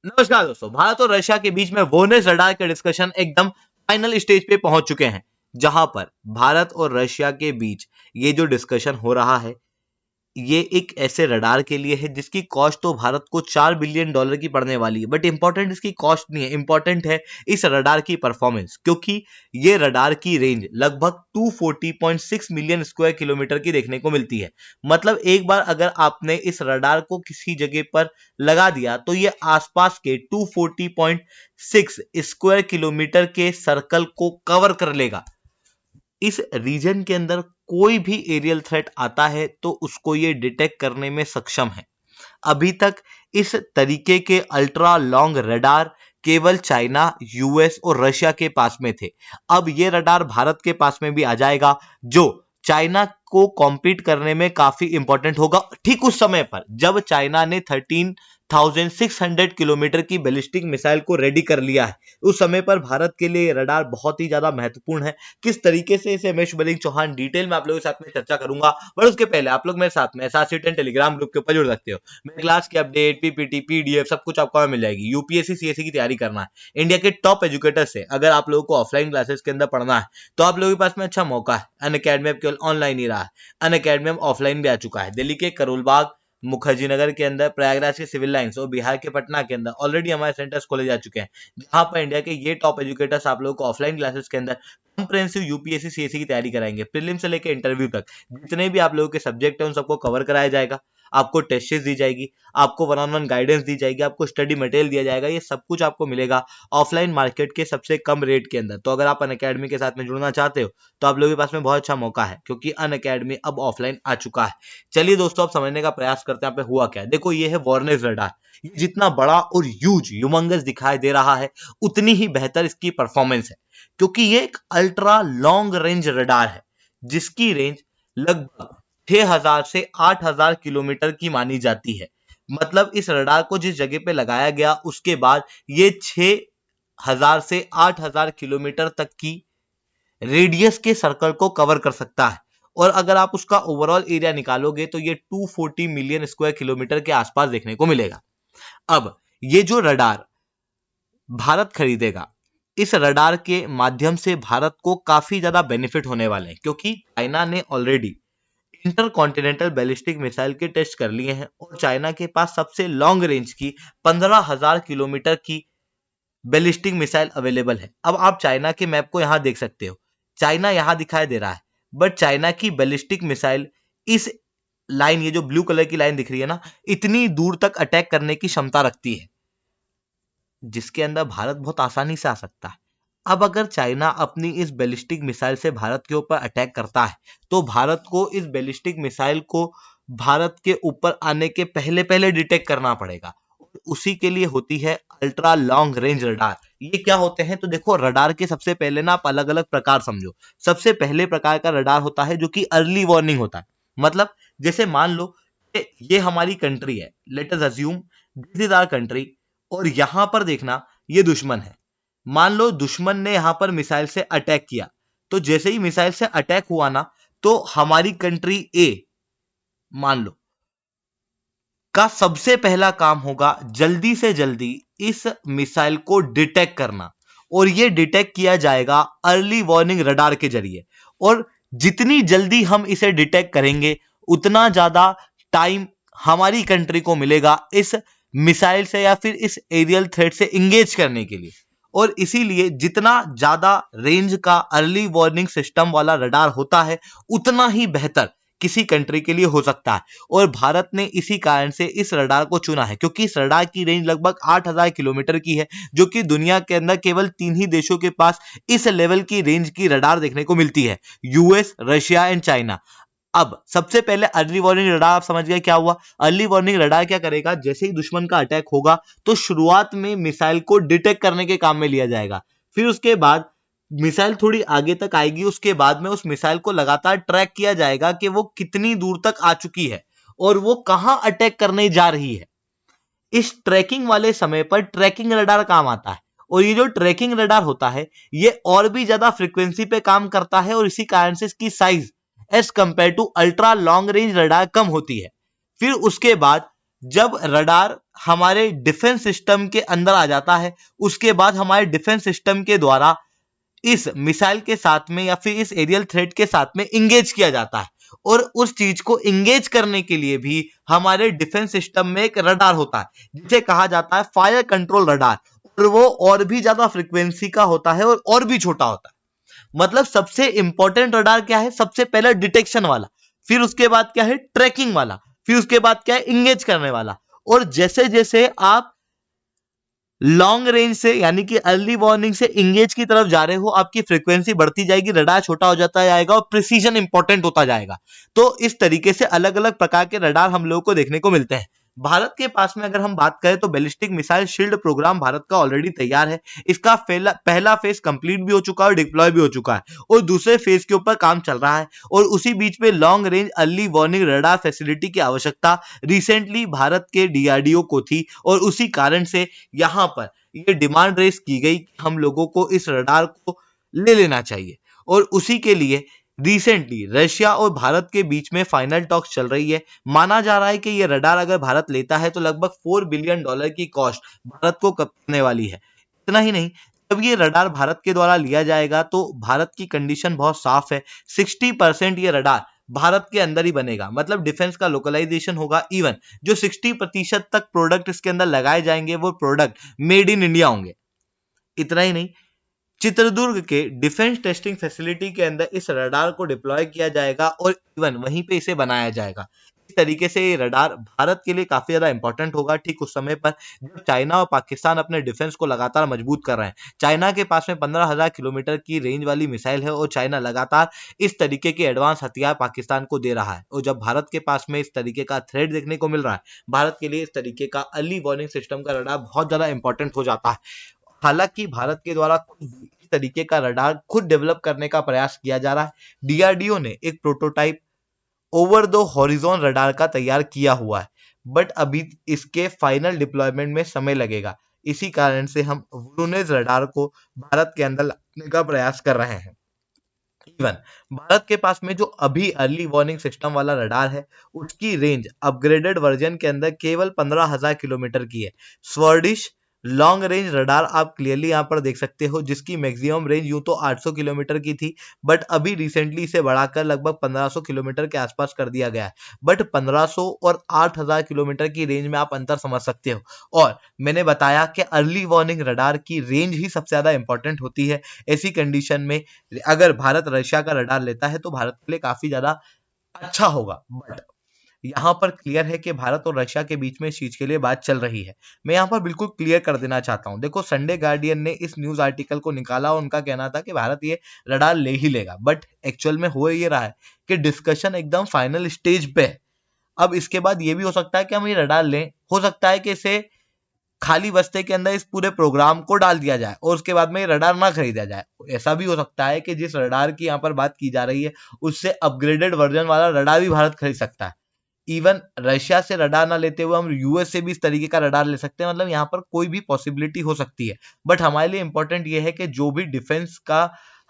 नमस्कार दोस्तों, भारत और रशिया के बीच में वोनेस रडार के डिस्कशन एकदम फाइनल स्टेज पे पहुंच चुके हैं, जहां पर भारत और रशिया के बीच ये जो डिस्कशन हो रहा है, ये एक ऐसे रडार के लिए है जिसकी कॉस्ट तो भारत को $4 बिलियन की पड़ने वाली है। बट इंपॉर्टेंट इसकी कॉस्ट नहीं है, इंपॉर्टेंट है इस रडार की परफॉर्मेंस, क्योंकि ये रडार की रेंज लगभग 240.6 मिलियन स्क्वायर किलोमीटर की देखने को मिलती है। मतलब एक बार अगर आपने इस रडार को किसी जगह पर लगा दिया तो ये आसपास के 240.6 स्क्वायर किलोमीटर के सर्कल को कवर कर लेगा। इस रीजन के अंदर कोई भी एरियल थ्रेट आता है तो उसको ये डिटेक्ट करने में सक्षम है। अभी तक इस तरीके के अल्ट्रा लॉन्ग रडार केवल चाइना, यूएस और रशिया के पास में थे। अब ये रडार भारत के पास में भी आ जाएगा, जो चाइना को कॉम्पीट करने में काफी इंपॉर्टेंट होगा। ठीक उस समय पर जब चाइना ने 13,600 किलोमीटर की बैलिस्टिक मिसाइल को रेडी कर लिया है, उस समय पर भारत के लिए रडार बहुत ही ज्यादा महत्वपूर्ण है। किस तरीके से इसे मैं शुभलिंग चौहान डिटेल में आप लोगों के साथ में चर्चा करूंगा, पर उसके पहले आप लोग मेरे साथ में SRC10 टेलीग्राम ग्रुप के ऊपर जुड़ सकते हो। मेरे क्लास की अपडेट, पीपीटी, पीडीएफ सब कुछ आपको मिल जाएगी। यूपीएससी सीएससी की तैयारी करना है, इंडिया के टॉप एजुकेटर से अगर आप लोगों को ऑफलाइन क्लासेस के अंदर पढ़ना है तो आप लोगों के पास में अच्छा मौका है। अनअकैडमी अब केवल ऑनलाइन ही रहा है, अनअकैडमी अब ऑफलाइन भी आ चुका है। दिल्ली के करोलबाग, मुखर्जी नगर के अंदर, प्रयागराज के सिविल लाइंस और बिहार के पटना के अंदर ऑलरेडी हमारे सेंटर्स खोले जा चुके हैं, जहां पर इंडिया के ये टॉप एजुकेटर्स आप लोगों को ऑफलाइन क्लासेस के अंदर कॉम्प्रिहेंसिव यूपीएससी सीएससी की तैयारी कराएंगे। प्रीलिम से लेकर इंटरव्यू तक जितने भी आप लोगों के सब्जेक्ट है उन सबको कवर कराया जाएगा। आपको टेस्ट दी जाएगी, आपको वन ऑन वन गाइडेंस दी जाएगी, आपको स्टडी मटेरियल दिया जाएगा। ये सब कुछ आपको मिलेगा ऑफलाइन मार्केट के सबसे कम रेट के अंदर। तो अगर आप अनअकैडमी के साथ में जुड़ना चाहते हो तो आप लोगों के पास में बहुत अच्छा मौका है, क्योंकि अनअकैडमी अब ऑफलाइन आ चुका है। चलिए दोस्तों, अब समझने का प्रयास करते हैं यहाँ पे हुआ क्या है। देखो, ये है वॉर्नेस रडार। ये जितना बड़ा और ह्यूज ह्यूमंगस दिखाई दे रहा है, उतनी ही बेहतर इसकी परफॉर्मेंस है, क्योंकि ये एक अल्ट्रा लॉन्ग रेंज रडार है जिसकी रेंज लगभग 6,000 से 8,000 किलोमीटर की मानी जाती है। मतलब इस रडार को जिस जगह पे लगाया गया उसके बाद ये 6,000 से 8,000 किलोमीटर तक की रेडियस के सर्कल को कवर कर सकता है। और अगर आप उसका ओवरऑल एरिया निकालोगे तो ये 240 मिलियन स्क्वायर किलोमीटर के आसपास देखने को मिलेगा। अब ये जो रडार भारत खरीदेगा, इस रडार के माध्यम से भारत को काफी ज्यादा बेनिफिट होने वाले हैं, क्योंकि चाइना ने ऑलरेडी इंटरकॉन्टिनेंटल बैलिस्टिक मिसाइल के टेस्ट कर लिए हैं और चाइना के पास सबसे लॉन्ग रेंज की 15,000 किलोमीटर की बैलिस्टिक मिसाइल अवेलेबल है। अब आप चाइना के मैप को यहां देख सकते हो, चाइना यहां दिखाई दे रहा है, बट चाइना की बैलिस्टिक मिसाइल इस लाइन, ये जो ब्लू कलर की लाइन दिख रही है ना, इतनी दूर तक अटैक करने की क्षमता रखती है, जिसके अंदर भारत बहुत आसानी से आ सकता है। अब अगर चाइना अपनी इस बैलिस्टिक मिसाइल से भारत के ऊपर अटैक करता है तो भारत को इस बैलिस्टिक मिसाइल को भारत के ऊपर आने के पहले पहले डिटेक्ट करना पड़ेगा। उसी के लिए होती है अल्ट्रा लॉन्ग रेंज रडार। ये क्या होते हैं, तो देखो, रडार के सबसे पहले ना आप अलग अलग प्रकार समझो। सबसे पहले प्रकार का रडार होता है जो कि अर्ली वार्निंग होता है। मतलब जैसे मान लो ये हमारी कंट्री है, let us assume this is our country, और यहां पर देखना ये दुश्मन है। मान लो दुश्मन ने यहां पर मिसाइल से अटैक किया, तो जैसे ही मिसाइल से अटैक हुआ ना, तो हमारी कंट्री ए मान लो का सबसे पहला काम होगा जल्दी से जल्दी इस मिसाइल को डिटेक्ट करना, और यह डिटेक्ट किया जाएगा अर्ली वार्निंग रडार के जरिए। और जितनी जल्दी हम इसे डिटेक्ट करेंगे उतना ज्यादा टाइम हमारी कंट्री को मिलेगा इस मिसाइल से या फिर इस एरियल थ्रेट से इंगेज करने के लिए। और इसीलिए जितना ज्यादा रेंज का अर्ली वार्निंग सिस्टम वाला रडार होता है, उतना ही बेहतर किसी कंट्री के लिए हो सकता है। और भारत ने इसी कारण से इस रडार को चुना है, क्योंकि इस रडार की रेंज लगभग 8,000 किलोमीटर की है, जो कि दुनिया के अंदर केवल 3 ही देशों के पास इस लेवल की रेंज की रडार देखने को मिलती है, यूएस, रशिया एंड चाइना। अब सबसे पहले अर्ली वार्निंग रडार, आप समझ गए क्या हुआ। अर्ली वार्निंग रडार क्या करेगा, जैसे ही दुश्मन का अटैक होगा तो शुरुआत में मिसाइल को डिटेक्ट करने के काम में लिया जाएगा। फिर उसके बाद मिसाइल थोड़ी आगे तक आएगी, उसके बाद में उस मिसाइल को लगातार ट्रैक किया जाएगा कि वो कितनी दूर तक आ चुकी है और वो कहां अटैक करने जा रही है। इस ट्रैकिंग वाले समय पर ट्रैकिंग रडार काम आता है, और ये जो ट्रैकिंग रडार होता है ये और भी ज्यादा फ्रीक्वेंसी पे काम करता है, और इसी कारण से इसकी size as compare to ultra long range radar कम होती है। फिर उसके बाद जब रडार हमारे डिफेंस सिस्टम के अंदर आ जाता है, उसके बाद हमारे डिफेंस सिस्टम के द्वारा इस मिसाइल के साथ में या फिर इस एरियल थ्रेट के साथ में इंगेज किया जाता है, और उस चीज को इंगेज करने के लिए भी हमारे डिफेंस सिस्टम में एक रडार होता है जिसे कहा जाता है फायर कंट्रोल रडार, और वो और भी ज्यादा फ्रीक्वेंसी का होता है और भी छोटा होता है। मतलब सबसे इंपॉर्टेंट रडार क्या है? सबसे पहले डिटेक्शन वाला, फिर उसके बाद क्या है? ट्रैकिंग वाला, फिर उसके बाद क्या है? इंगेज करने वाला। और जैसे जैसे आप लॉन्ग रेंज से यानी कि अर्ली वार्निंग से इंगेज की तरफ जा रहे हो, आपकी फ्रीक्वेंसी बढ़ती जाएगी, रडार छोटा हो जाता जाएगा और प्रिसीजन इंपॉर्टेंट होता जाएगा। तो इस तरीके से अलग अलग प्रकार के रडार हम लोगों को देखने को मिलते हैं। भारत के पास में अगर हम बात करें तो ballistic missile shield program Bharat का ऑलरेडी तैयार है। इसका पहला फेज कंप्लीट भी हो चुका है और डिप्लॉय भी हो चुका है, और दूसरे फेज के ऊपर काम चल रहा है। और उसी बीच में long range early warning radar facility की आवश्यकता रिसेंटली भारत के डीआरडीओ को थी, और उसी कारण से यहां पर ये डिमांड रेस की गई कि हम लोगों को इस रडार को ले लेना चाहिए। और उसी के लिए रिसेंटली रशिया और भारत के बीच में फाइनल टॉक्स चल रही है। माना जा रहा है कि ये रडार अगर भारत लेता है तो लगभग $4 बिलियन की कॉस्ट भारत को करने वाली है। इतना ही नहीं, जब ये रडार भारत के द्वारा लिया जाएगा तो भारत की कंडीशन बहुत साफ है। 60% ये रडार भारत के अंदर ही बनेगा, मतलब डिफेंस का लोकलाइजेशन होगा। इवन जो 60% तक प्रोडक्ट इसके अंदर लगाए जाएंगे वो प्रोडक्ट मेड इन इंडिया होंगे। इतना ही नहीं, चित्रदुर्ग के डिफेंस टेस्टिंग फैसिलिटी के अंदर इस रडार को डिप्लॉय किया जाएगा और इवन वहीं पे इसे बनाया जाएगा। इस तरीके से ये रडार भारत के लिए काफी ज्यादा इंपॉर्टेंट होगा ठीक उस समय पर जब चाइना और पाकिस्तान अपने डिफेंस को लगातार मजबूत कर रहे हैं। चाइना के पास में 15,000 किलोमीटर की रेंज वाली मिसाइल है और चाइना लगातार इस तरीके के एडवांस हथियार पाकिस्तान को दे रहा है। और जब भारत के पास में इस तरीके का थ्रेट देखने को मिल रहा है, भारत के लिए इस तरीके का अर्ली वार्निंग सिस्टम का रडार बहुत ज्यादा इंपॉर्टेंट हो जाता है। हालांकि भारत के द्वारा इस तरीके का रडार खुद डेवलप करने का प्रयास किया जा रहा है। डीआरडीओ ने एक prototype over the horizon radar का तैयार किया हुआ है, बट अभी इसके फाइनल डिप्लॉयमेंट में समय लगेगा। इसी कारण से हम वुरुनेज रडार को भारत के अंदर लाने का प्रयास कर रहे हैं। इवन भारत के पास में जो अभी अर्ली वार्निंग सिस्टम वाला रडार है, उसकी रेंज अपग्रेडेड वर्जन के अंदर केवल 15,000 किलोमीटर की है। स्वर्डिश लॉन्ग रेंज रडार आप क्लियरली यहां पर देख सकते हो, जिसकी मैक्सिमम रेंज यूं तो 800 किलोमीटर की थी, बट अभी रिसेंटली इसे बढ़ाकर लगभग 1500 किलोमीटर के आसपास कर दिया गया है। बट 1500 और 8000 किलोमीटर की रेंज में आप अंतर समझ सकते हो। और मैंने बताया कि अर्ली वार्निंग रडार की रेंज ही सबसे ज्यादा इंपॉर्टेंट होती है। ऐसी कंडीशन में अगर भारत रशिया का रडार लेता है तो भारत के लिए काफी ज्यादा अच्छा होगा। बट यहाँ पर क्लियर है कि भारत और रशिया के बीच में इस चीज के लिए बात चल रही है। मैं यहाँ पर बिल्कुल क्लियर कर देना चाहता हूँ। देखो, संडे गार्डियन ने इस न्यूज आर्टिकल को निकाला और उनका कहना था कि भारत ये रडार ले ही लेगा, बट एक्चुअल में हो ये रहा है कि डिस्कशन एकदम फाइनल स्टेज पे है। अब इसके बाद ये भी हो सकता है कि हम ये रडार लें, हो सकता है कि इसे खाली बस्ते के अंदर इस पूरे प्रोग्राम को डाल दिया जाए और उसके बाद में ये रडार ना खरीदा जाए। ऐसा भी हो सकता है कि जिस रडार की यहाँ पर बात की जा रही है उससे अपग्रेडेड वर्जन वाला रडार भी भारत खरीद सकता है। इवन रशिया से रडार ना लेते हुए हम यूएस से भी इस तरीके का रडार ले सकते हैं। मतलब यहाँ पर कोई भी पॉसिबिलिटी हो सकती है। बट हमारे लिए इंपॉर्टेंट ये है कि जो भी डिफेंस का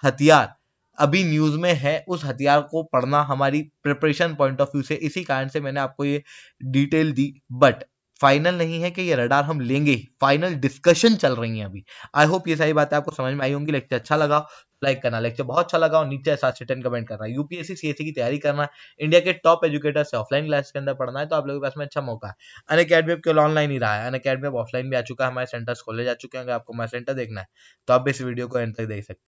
हथियार अभी न्यूज में है उस हथियार को पढ़ना हमारी प्रिपरेशन पॉइंट ऑफ व्यू से, इसी कारण से मैंने आपको ये डिटेल दी। बट फाइनल नहीं है कि ये रडार हम लेंगे ही, फाइनल डिस्कशन चल रही है अभी। आई होप ये सारी बातें आपको समझ में आई होंगी। लेक्चर अच्छा लगा लाइक करना, लेक्चर बहुत अच्छा लगा और नीचे 7 से 10 कमेंट करना। यूपीएससी सीएससी की तैयारी करना, इंडिया के टॉप एजुकेटर से ऑफलाइन क्लास के अंदर पढ़ना है तो आप लोगों के पास में अच्छा मौका है। अनअकैडमी केवल ऑनलाइन ही रहा है, अनअकैडमी ऑफलाइन भी आ चुका है, हमारे सेंटर्स खोले जा चुके हैं। अगर आपको हमारा सेंटर देखना है तो आप इस वीडियो को एंड तक देख सकते हैं।